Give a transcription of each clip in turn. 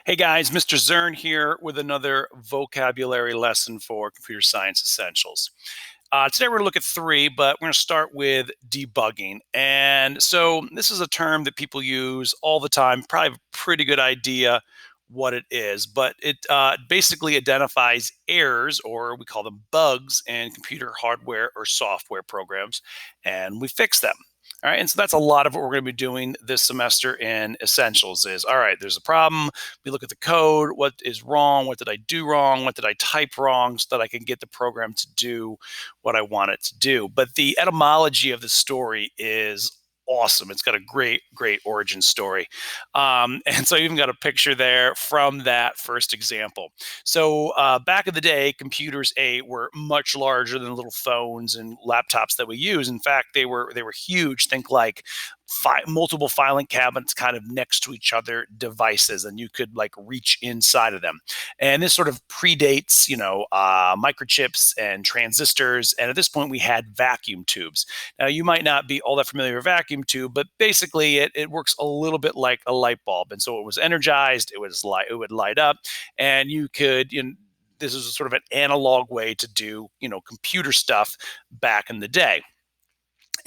Hey guys, Mr. Zern here with another vocabulary lesson for computer science essentials. Today we're going to look at three, but we're going to start with debugging. And so this is a term that people use all the time, probably have a pretty good idea what it is, but it basically identifies errors, or we call them bugs, in computer hardware or software programs, and we fix them. All right, and so that's a lot of what we're going to be doing this semester in Essentials is, all right, there's a problem. We look at the code. What is wrong? What did I do wrong? What did I type wrong so that I can get the program to do what I want it to do? But the etymology of the story is awesome. It's got a great origin story. And so I even got a picture there from that first example. So back in the day, computers were much larger than little phones and laptops that we use. In fact, they were huge. Think like multiple filing cabinets kind of next to each other devices, and you could like reach inside of them. And this sort of predates, microchips and transistors. And at this point, we had vacuum tubes. Now, you might not be all that familiar with a vacuum tube, but basically it works a little bit like a light bulb. And so it was energized, it would light up, and you could, this is a sort of an analog way to do, computer stuff back in the day.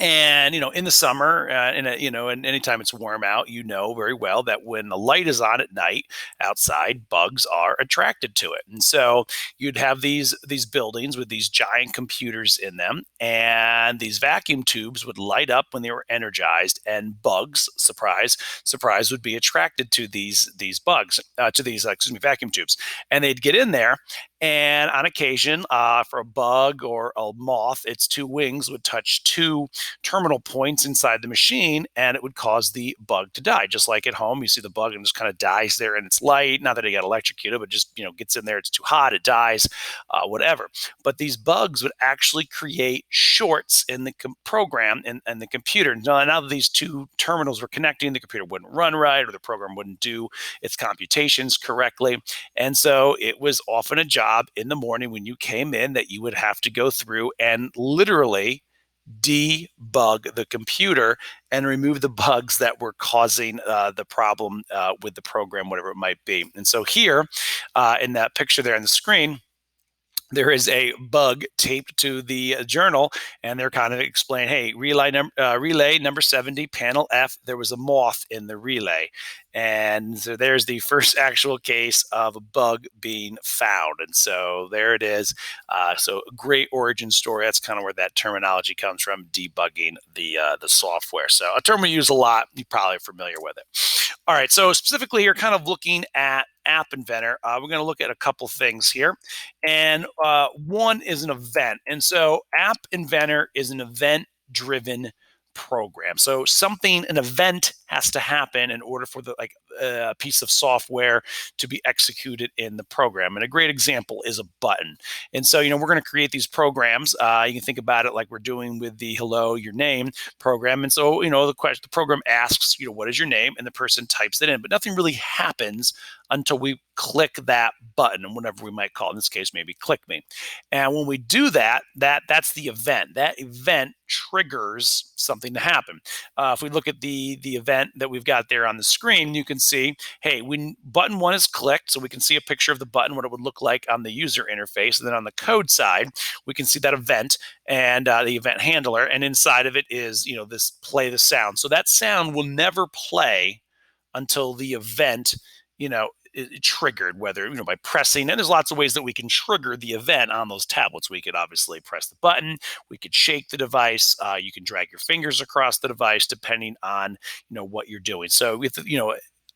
And in the summer, and anytime it's warm out, you know very well that when the light is on at night outside, bugs are attracted to it. And so you'd have these buildings with these giant computers in them, and these vacuum tubes would light up when they were energized, and bugs, surprise, surprise, would be attracted to these bugs, to these vacuum tubes, and they'd get in there. And on occasion, for a bug or a moth, its two wings would touch two terminal points inside the machine, and it would cause the bug to die. Just like at home, you see the bug and just kind of dies there in its light. Not that it got electrocuted, but just gets in there. It's too hot, it dies, whatever. But these bugs would actually create shorts in the program and the computer. Now that these two terminals were connecting, the computer wouldn't run right, or the program wouldn't do its computations correctly. And so it was often a job in the morning when you came in that you would have to go through and literally debug the computer and remove the bugs that were causing the problem with the program, whatever it might be. And so here in that picture there on the screen, there is a bug taped to the journal, and they're kind of explaining, hey, relay number 70, panel F, there was a moth in the relay. And so there's the first actual case of a bug being found. And so there it is. So great origin story. That's kind of where that terminology comes from, debugging the software. So a term we use a lot. You're probably familiar with it. All right. So specifically here, kind of looking at App Inventor, we're going to look at a couple things here. And one is an event. And so App Inventor is an event-driven program. So an event has to happen in order for the a piece of software to be executed in the program. And a great example is a button. And so, we're going to create these programs. You can think about it like we're doing with the Hello, Your Name program. And so, the program asks, what is your name? And the person types it in, but nothing really happens until we click that button, and whatever we might call it. In this case, maybe click me. And when we do that, that's the event. That event triggers something to happen. If we look at the event that we've got there on the screen, you can see, hey, when button one is clicked, so we can see a picture of the button, what it would look like on the user interface. And then on the code side, we can see that event and the event handler. And inside of it is, this play the sound. So that sound will never play until the event, it triggered, whether by pressing, and there's lots of ways that we can trigger the event on those tablets. We could obviously press the button, we could shake the device, you can drag your fingers across the device depending on what you're doing. So with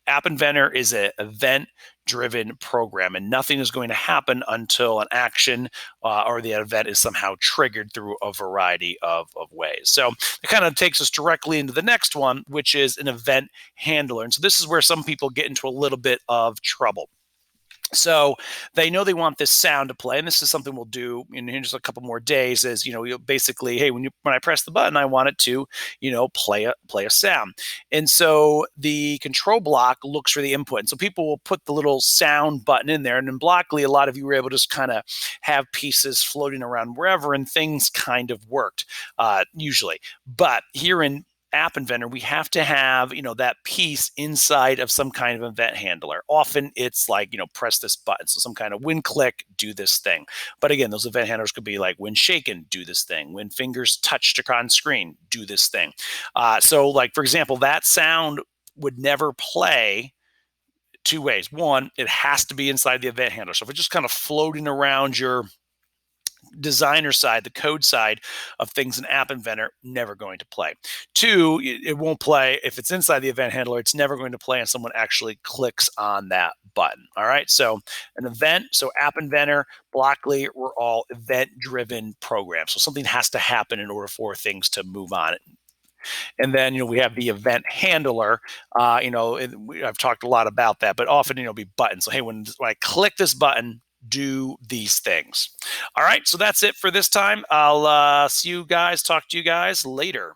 App Inventor is an event-driven program, and nothing is going to happen until an action or the event is somehow triggered through a variety of ways. So it kind of takes us directly into the next one, which is an event handler. And so this is where some people get into a little bit of trouble. So they know they want this sound to play, and this is something we'll do in just a couple more days. Is basically, hey, when I press the button, I want it to play a sound, and so the control block looks for the input. And so people will put the little sound button in there, and in Blockly, a lot of you were able to just kind of have pieces floating around wherever, and things kind of worked usually. But here in app inventor, we have to have, that piece inside of some kind of event handler. Often it's like, press this button. So some kind of when click, do this thing. But again, those event handlers could be like when shaken, do this thing. When fingers touched on screen, do this thing. So like, for example, that sound would never play two ways. One, it has to be inside the event handler. So if it's just kind of floating around your designer side, the code side of things in App Inventor, never going to play. Two, it won't play if it's inside the event handler. It's never going to play and someone actually clicks on that button. All right. So an event, so App Inventor, Blockly were all event-driven programs. So something has to happen in order for things to move on. And then, we have the event handler. I've talked a lot about that, but often, be buttons. So, hey, when I click this button, do these things. All right. So that's it for this time. I'll see you guys, talk to you guys later.